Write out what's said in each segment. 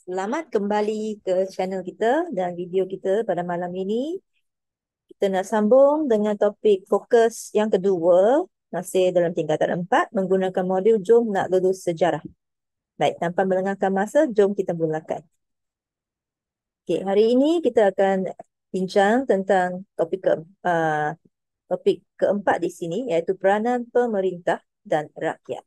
Selamat kembali ke channel kita dan video kita pada malam ini. Kita nak sambung dengan topik fokus yang kedua, masih dalam tingkatan 4, menggunakan modul Jom Nak Lulus Sejarah. Baik, tanpa melengahkan masa, jom kita mulakan. Okey, hari ini kita akan bincang tentang topik keempat di sini, iaitu peranan pemerintah dan rakyat.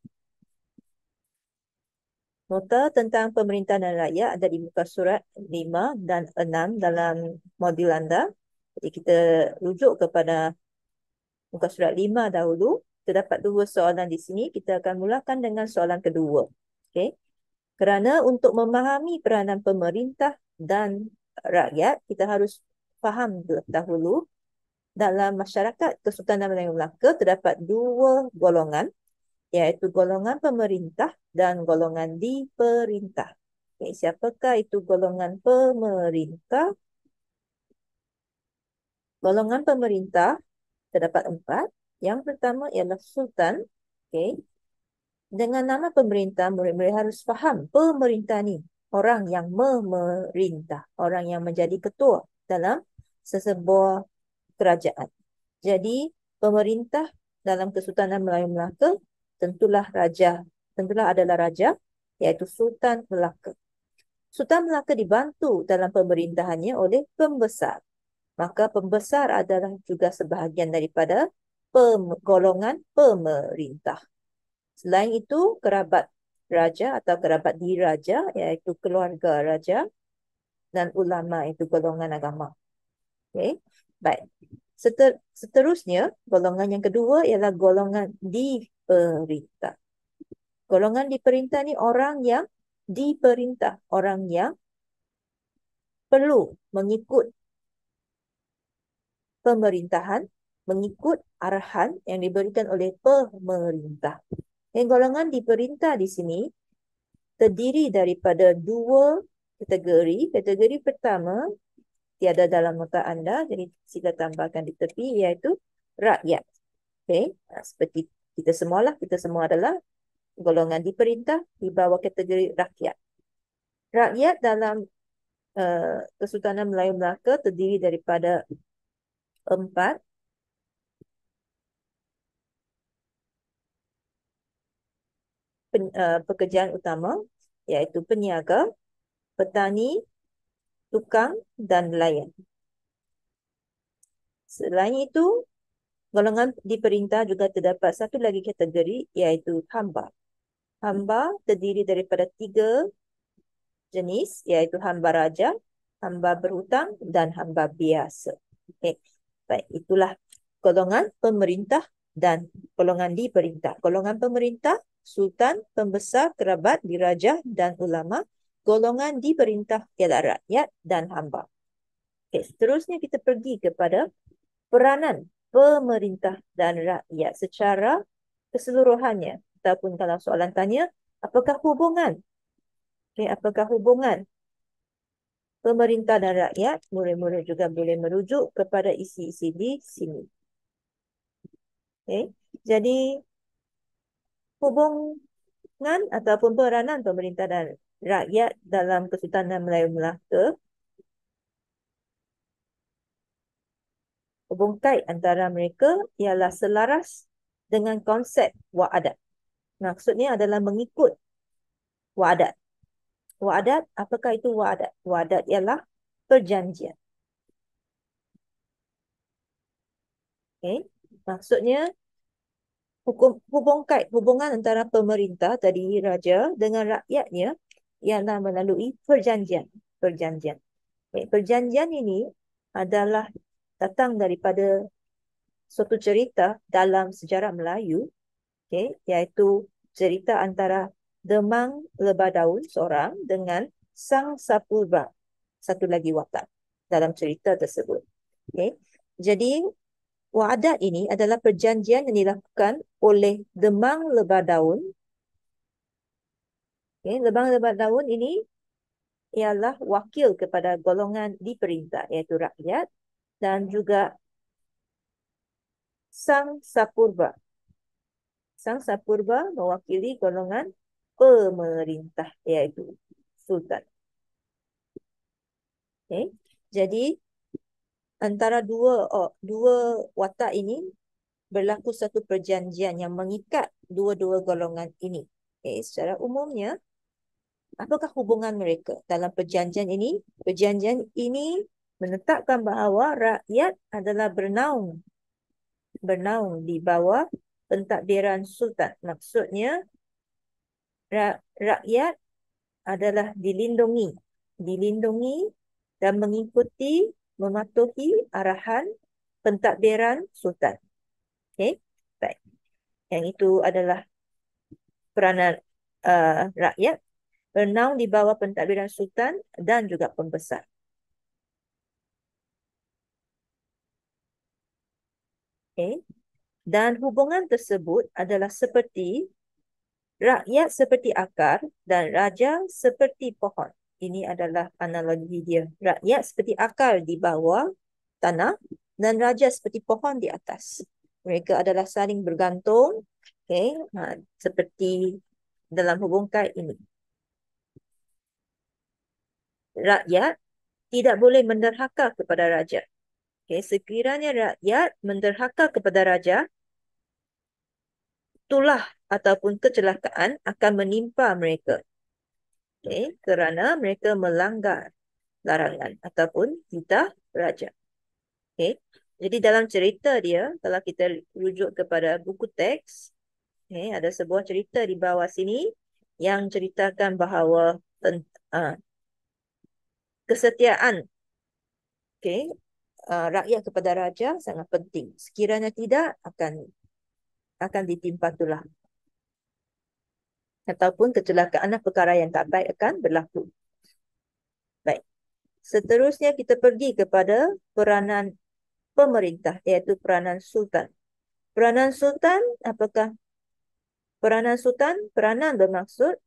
Nota tentang pemerintah dan rakyat ada di muka surat 5 dan 6 dalam modul anda. Jadi kita rujuk kepada muka surat 5 dahulu. Terdapat dua soalan di sini. Kita akan mulakan dengan soalan kedua. Okey. Kerana untuk memahami peranan pemerintah dan rakyat, kita harus faham dahulu dalam masyarakat Kesultanan Melayu Melaka terdapat dua golongan, iaitu golongan pemerintah dan golongan diperintah. Okay, siapakah itu golongan pemerintah? Golongan pemerintah terdapat 4. Yang pertama ialah Sultan. Okay. Dengan nama pemerintah, murid-murid harus faham pemerintah ni orang yang memerintah, orang yang menjadi ketua dalam sesebuah kerajaan. Jadi, pemerintah dalam Kesultanan Melayu Melaka tentulah adalah raja, iaitu Sultan Melaka. Sultan Melaka dibantu dalam pemerintahannya oleh pembesar. Maka pembesar adalah juga sebahagian daripada golongan pemerintah. Selain itu, kerabat raja atau kerabat diraja, iaitu keluarga raja, dan ulama itu golongan agama. Okay. Baik. Seterusnya, golongan yang kedua ialah golongan diperintah. Golongan diperintah ni orang yang diperintah, orang yang perlu mengikut pemerintahan, mengikut arahan yang diberikan oleh pemerintah. Dan golongan diperintah di sini terdiri daripada dua kategori. Kategori pertama tiada dalam nota anda, jadi sila tambahkan di tepi, iaitu rakyat. Okay. Seperti kita semua adalah golongan diperintah di bawah kategori rakyat. Rakyat dalam Kesultanan Melayu Melaka terdiri daripada 4 pekerjaan utama, iaitu peniaga, petani, tukang dan nelayan. Selain itu, golongan diperintah juga terdapat satu lagi kategori, iaitu hamba. Hamba terdiri daripada 3 jenis, iaitu hamba raja, hamba berhutang dan hamba biasa. Okay. Baik, itulah golongan pemerintah dan golongan diperintah. Golongan pemerintah, sultan, pembesar, kerabat, diraja dan ulama. Golongan diperintah ialah rakyat dan hamba. Okay, seterusnya kita pergi kepada peranan pemerintah dan rakyat secara keseluruhannya. Ataupun kalau soalan tanya, apakah hubungan? Okay, apakah hubungan pemerintah dan rakyat? Murid-murid juga boleh merujuk kepada isi-isi di sini. Okay. Jadi, hubungan ataupun peranan pemerintah dan rakyat dalam Kesultanan Melayu Melaka, hubung kait antara mereka ialah selaras dengan konsep wa'adat. Maksudnya adalah mengikut wa'adat. Wa'adat, apakah itu wa'adat? Wa'adat ialah perjanjian. Okay. Maksudnya, hubungan antara pemerintah tadi raja dengan rakyatnya ialah melalui perjanjian. Okay. Perjanjian ini adalah datang daripada suatu cerita dalam sejarah Melayu, okay, iaitu cerita antara Demang Lebah Daun seorang dengan Sang Sapurba, satu lagi watak dalam cerita tersebut. Okay. Jadi, wa'adat ini adalah perjanjian yang dilakukan oleh Demang Lebah Daun. Okay. Demang Lebah Daun ini ialah wakil kepada golongan diperintah, iaitu rakyat, dan juga Sang Sapurba. Sang Sapurba mewakili golongan pemerintah, iaitu sultan. Okay. Jadi antara dua watak ini berlaku satu perjanjian yang mengikat dua-dua golongan ini. Okay. Secara umumnya, apakah hubungan mereka dalam perjanjian ini? Perjanjian ini menetapkan bahawa rakyat adalah bernaung di bawah pentadbiran sultan. Maksudnya rakyat adalah dilindungi dan mengikuti, mematuhi arahan pentadbiran sultan. Okey, baik. Yang itu adalah peranan rakyat bernaung di bawah pentadbiran sultan dan juga pembesar. Okey. Dan hubungan tersebut adalah seperti rakyat seperti akar dan raja seperti pohon. Ini adalah analogi dia. Rakyat seperti akar di bawah tanah dan raja seperti pohon di atas. Mereka adalah saling bergantung, okay, seperti dalam hubung kait ini. Rakyat tidak boleh menderhaka kepada raja. Okay, sekiranya rakyat menderhaka kepada raja, tulah ataupun kecelakaan akan menimpa mereka. Okay, kerana mereka melanggar larangan ataupun titah raja. Okay. Jadi dalam cerita dia, kalau kita rujuk kepada buku teks, okay, ada sebuah cerita di bawah sini yang ceritakan bahawa uh, kesetiaan, okay, rakyat kepada raja sangat penting. Sekiranya tidak, akan ditimpa tulah. Ataupun kecelakaan perkara yang tak baik akan berlaku. Baik. Seterusnya kita pergi kepada peranan pemerintah, iaitu peranan sultan. Peranan sultan, apakah peranan sultan? Peranan bermaksud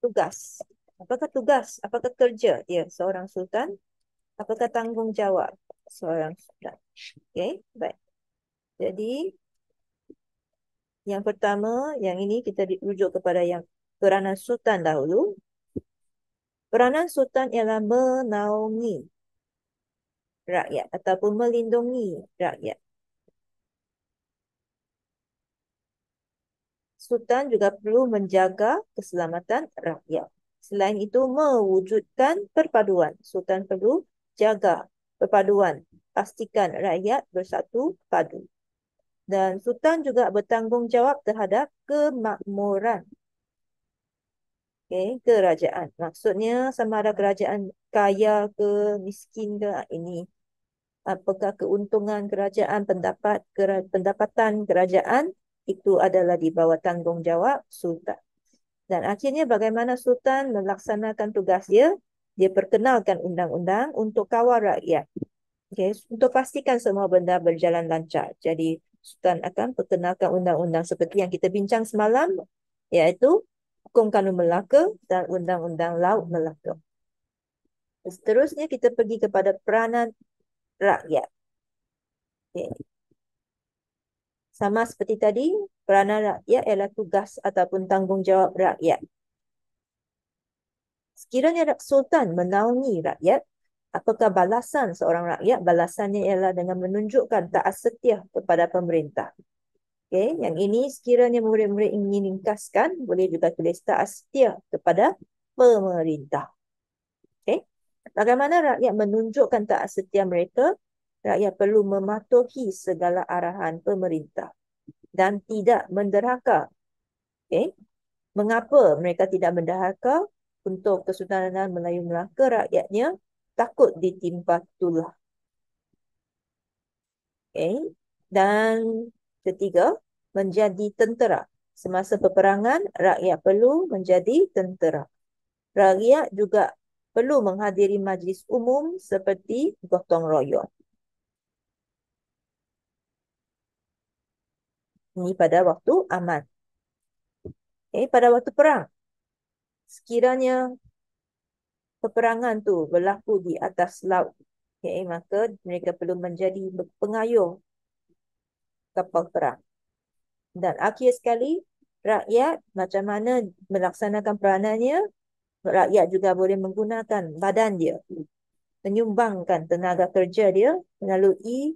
tugas. Apakah tugas? Apakah kerja dia seorang sultan? Apakah tanggungjawab seorang sultan? Okey, baik. Jadi, yang pertama, yang ini kita dirujuk kepada yang peranan sultan dahulu. Peranan sultan ialah menaungi rakyat ataupun melindungi rakyat. Sultan juga perlu menjaga keselamatan rakyat. Selain itu, mewujudkan perpaduan. Sultan perlu jaga perpaduan. Pastikan rakyat bersatu padu. Dan Sultan juga bertanggungjawab terhadap kemakmuran, kerajaan. Maksudnya sama ada kerajaan kaya ke miskin ke, ini apakah keuntungan kerajaan, pendapatan kerajaan, itu adalah di bawah tanggungjawab Sultan. Dan akhirnya bagaimana Sultan melaksanakan tugas dia? Dia perkenalkan undang-undang untuk kawal rakyat. Okay, untuk pastikan semua benda berjalan lancar. Jadi Sultan akan perkenalkan undang-undang seperti yang kita bincang semalam, iaitu Hukum Kanun Melaka dan Undang-Undang Laut Melaka. Seterusnya kita pergi kepada peranan rakyat. Okay. Sama seperti tadi, peranan rakyat ialah tugas ataupun tanggungjawab rakyat. Sekiranya Sultan menaungi rakyat, apakah balasan seorang rakyat? Balasannya ialah dengan menunjukkan taat setia kepada pemerintah. Okay, yang ini sekiranya murid-murid ingin ringkaskan, boleh juga tulis taat setia kepada pemerintah. Okay. Bagaimana rakyat menunjukkan taat setia mereka? Rakyat perlu mematuhi segala arahan pemerintah dan tidak menderhaka. Okay. Mengapa mereka tidak menderhaka? Untuk Kesultanan Melayu Melaka, rakyatnya takut ditimpa tulah. Okay. Dan ketiga, menjadi tentera. Semasa peperangan, rakyat perlu menjadi tentera. Rakyat juga perlu menghadiri majlis umum seperti gotong royong. Ini pada waktu aman. Okay. Pada waktu perang, sekiranya peperangan tu berlaku di atas laut, okay, maka mereka perlu menjadi pengayuh kapal perang. Dan akhir sekali, rakyat macam mana melaksanakan peranannya, rakyat juga boleh menggunakan badan dia, menyumbangkan tenaga kerja dia melalui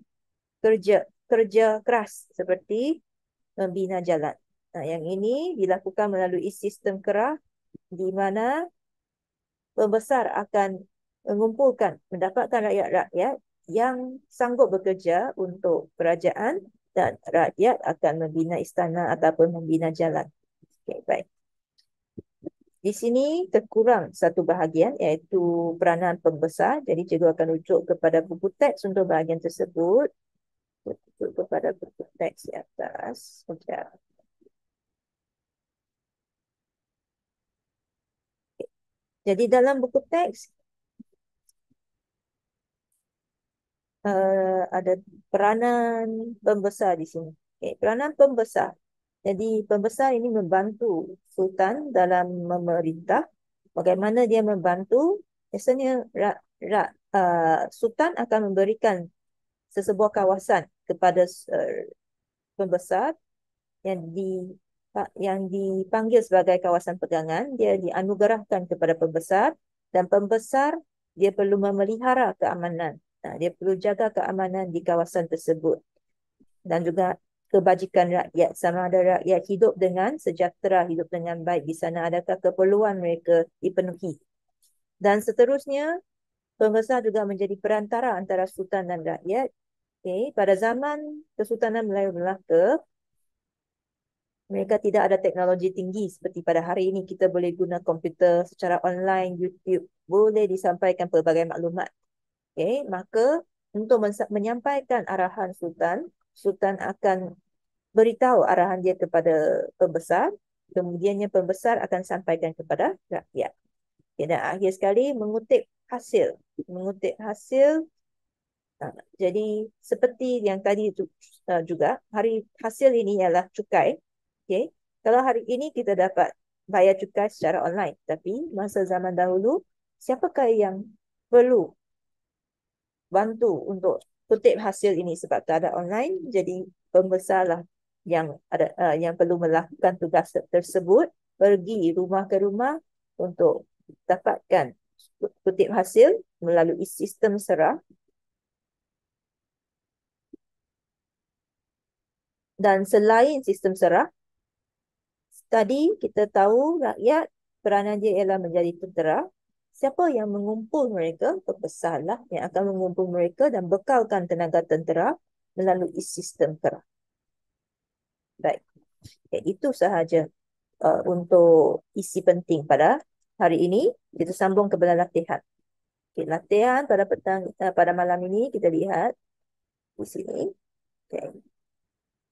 kerja kerja keras seperti membina jalan. Nah, yang ini dilakukan melalui sistem kerah di mana pembesar akan mengumpulkan, mendapatkan rakyat-rakyat yang sanggup bekerja untuk kerajaan dan rakyat akan membina istana ataupun membina jalan. Okay, baik. Di sini terkurang satu bahagian iaitu peranan pembesar. Jadi cikgu akan rujuk kepada buku teks untuk bahagian tersebut. Rujuk kepada buku teks di atas. Sekejap. Jadi dalam buku teks ada peranan pembesar di sini. Okay, peranan pembesar. Jadi pembesar ini membantu sultan dalam memerintah. Bagaimana dia membantu? Biasanya sultan akan memberikan sesebuah kawasan kepada pembesar yang dipanggil sebagai kawasan pegangan. Dia dianugerahkan kepada pembesar dan pembesar dia perlu memelihara keamanan. Nah, dia perlu jaga keamanan di kawasan tersebut dan juga kebajikan rakyat, sama ada rakyat hidup dengan sejahtera, hidup dengan baik di sana, adakah keperluan mereka dipenuhi. Dan seterusnya, pembesar juga menjadi perantara antara sultan dan rakyat. Okay. Pada zaman Kesultanan Melayu Melaka, mereka tidak ada teknologi tinggi seperti pada hari ini. Kita boleh guna komputer secara online, YouTube, boleh disampaikan pelbagai maklumat. Okay. Maka untuk menyampaikan arahan sultan, sultan akan beritahu arahan dia kepada pembesar, kemudiannya pembesar akan sampaikan kepada rakyat. Okay, dan akhir sekali mengutip hasil. Mengutip hasil. Jadi seperti yang tadi juga, hari hasil ini ialah cukai. Okay. Kalau hari ini kita dapat bayar cukai secara online, tapi masa zaman dahulu, siapakah yang perlu bantu untuk kutip hasil ini sebab tak ada online, jadi pembesarlah yang perlu melakukan tugas tersebut, pergi rumah ke rumah untuk dapatkan kutip hasil melalui sistem serah. Dan selain sistem serah, tadi kita tahu rakyat peranan dia ialah menjadi tentera. Siapa yang mengumpul mereka? Pembesarlah yang akan mengumpul mereka dan bekalkan tenaga tentera melalui sistem kerah. Baik, okay, itu sahaja untuk isi penting pada hari ini. Kita sambung kepada latihan. Okay, latihan pada malam ini kita lihat di sini. Okay.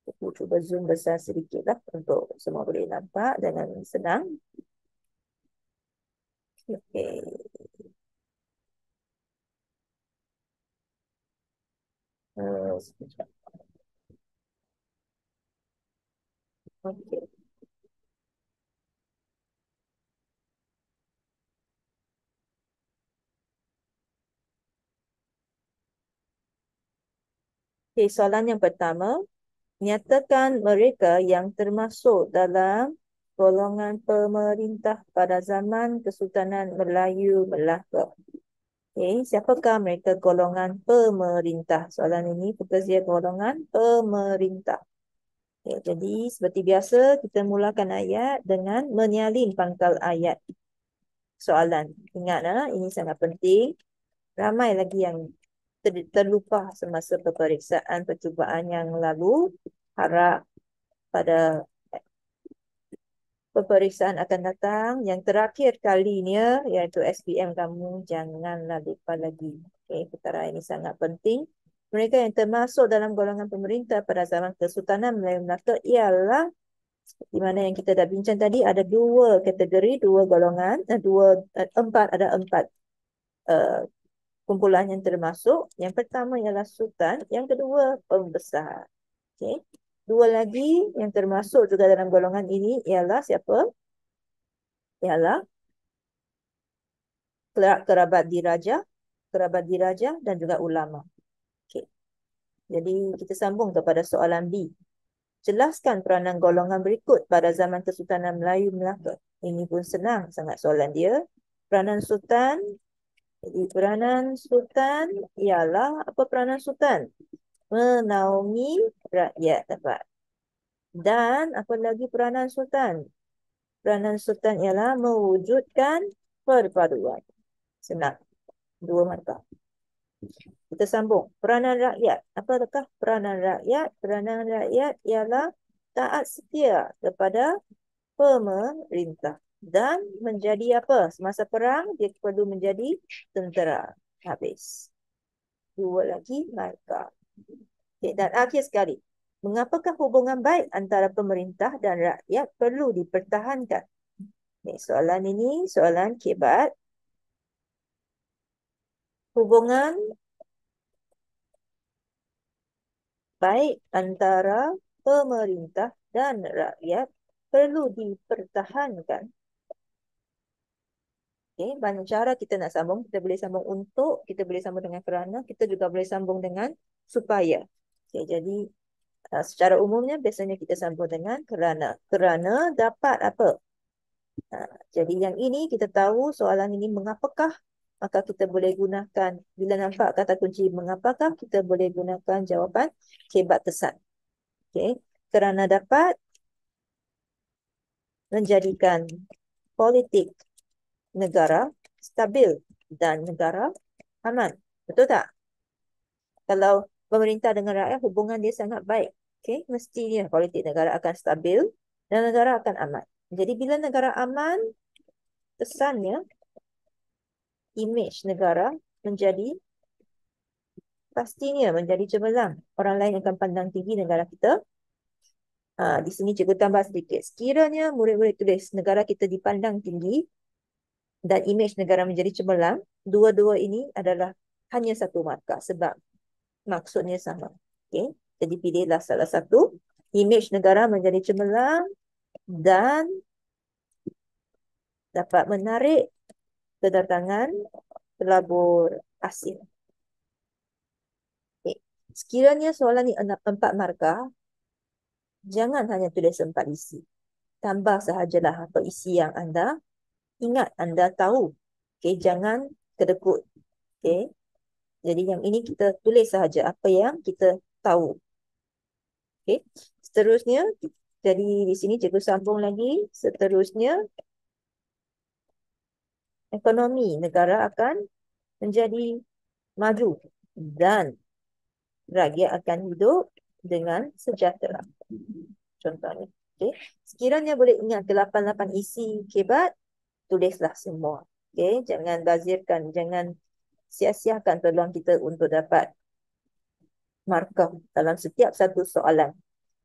Aku cuba zoom besar sedikit lah untuk semua boleh nampak dengan senang. Okay. Sekejap. Okay. Okay, soalan yang pertama. Nyatakan mereka yang termasuk dalam golongan pemerintah pada zaman Kesultanan Melayu Melaka. Okay, siapakah mereka golongan pemerintah? Soalan ini fokus dia golongan pemerintah. Okay, jadi seperti biasa kita mulakan ayat dengan menyalin pangkal ayat soalan. Ingat, ini sangat penting. Ramai lagi yang terlupa semasa peperiksaan percubaan yang lalu. Harap pada peperiksaan akan datang yang terakhir kalinya iaitu SPM kamu janganlah lupa lagi. Okay, perkara ini sangat penting. Mereka yang termasuk dalam golongan pemerintah pada zaman Kesultanan Melayu Melaka ialah di mana yang kita dah bincang tadi ada dua kategori, dua golongan, ada empat uh, kumpulan yang termasuk. Yang pertama ialah sultan, yang kedua pembesar. Okay. Dua lagi yang termasuk juga dalam golongan ini ialah siapa? Ialah kerabat diraja dan juga ulama. Okay. Jadi kita sambung kepada soalan B. Jelaskan peranan golongan berikut pada zaman Kesultanan Melayu Melaka. Ini pun senang sangat soalan dia. Peranan sultan. Jadi peranan sultan ialah apa peranan sultan? Menaungi rakyat dapat. Dan apa lagi peranan sultan? Peranan sultan ialah mewujudkan perpaduan. Senang. 2 markah. Kita sambung. Peranan rakyat. Apakah peranan rakyat? Peranan rakyat ialah taat setia kepada pemerintah. Dan menjadi apa? Semasa perang, dia perlu menjadi tentera. Habis. 2 lagi markah. Okay, dan akhir sekali. Mengapakah hubungan baik antara pemerintah dan rakyat perlu dipertahankan? Okay, soalan ini soalan kebat. Hubungan baik antara pemerintah dan rakyat perlu dipertahankan. Okay, banyak cara kita nak sambung. Kita boleh sambung untuk, kita boleh sambung dengan kerana, kita juga boleh sambung dengan supaya. Okay, jadi secara umumnya biasanya kita sambung dengan kerana. Kerana dapat apa? Jadi yang ini kita tahu soalan ini mengapakah, maka kita boleh gunakan, bila nampak kata kunci mengapakah, kita boleh gunakan jawapan kebat tesan. Okay. Kerana dapat menjadikan politik negara stabil dan negara aman. Betul tak? Kalau pemerintah dengan rakyat hubungan dia sangat baik. Okay. Mestinya politik negara akan stabil dan negara akan aman. Jadi bila negara aman, kesannya imej negara menjadi pastinya menjadi cemerlang. Orang lain akan pandang tinggi negara kita. Di sini cikgu tambah sedikit. Sekiranya murid-murid tulis negara kita dipandang tinggi dan imej negara menjadi cemerlang, dua-dua ini adalah hanya 1 markah sebab maksudnya sama. Okay? Jadi pilihlah salah satu. Imej negara menjadi cemerlang dan dapat menarik kedatangan pelabur asing. Okay. Sekiranya soalan ini 4 markah, jangan hanya tulis 4 isi. Tambah sahajalah apa isi yang anda ingat, anda tahu. Okay, jangan kedekut. Okay. Jadi yang ini kita tulis sahaja apa yang kita tahu. Okay. Seterusnya, jadi di sini cikgu sambung lagi. Seterusnya, ekonomi negara akan menjadi maju dan rakyat akan hidup dengan sejahtera. Contohnya. Okay. Sekiranya boleh ingat 8 isi kebat, tulislah semua. Okay. Jangan bazirkan, jangan sia-siakan peluang kita untuk dapat markah dalam setiap satu soalan.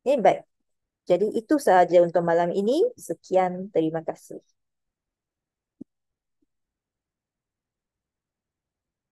Okay, baik. Jadi itu sahaja untuk malam ini. Sekian, terima kasih.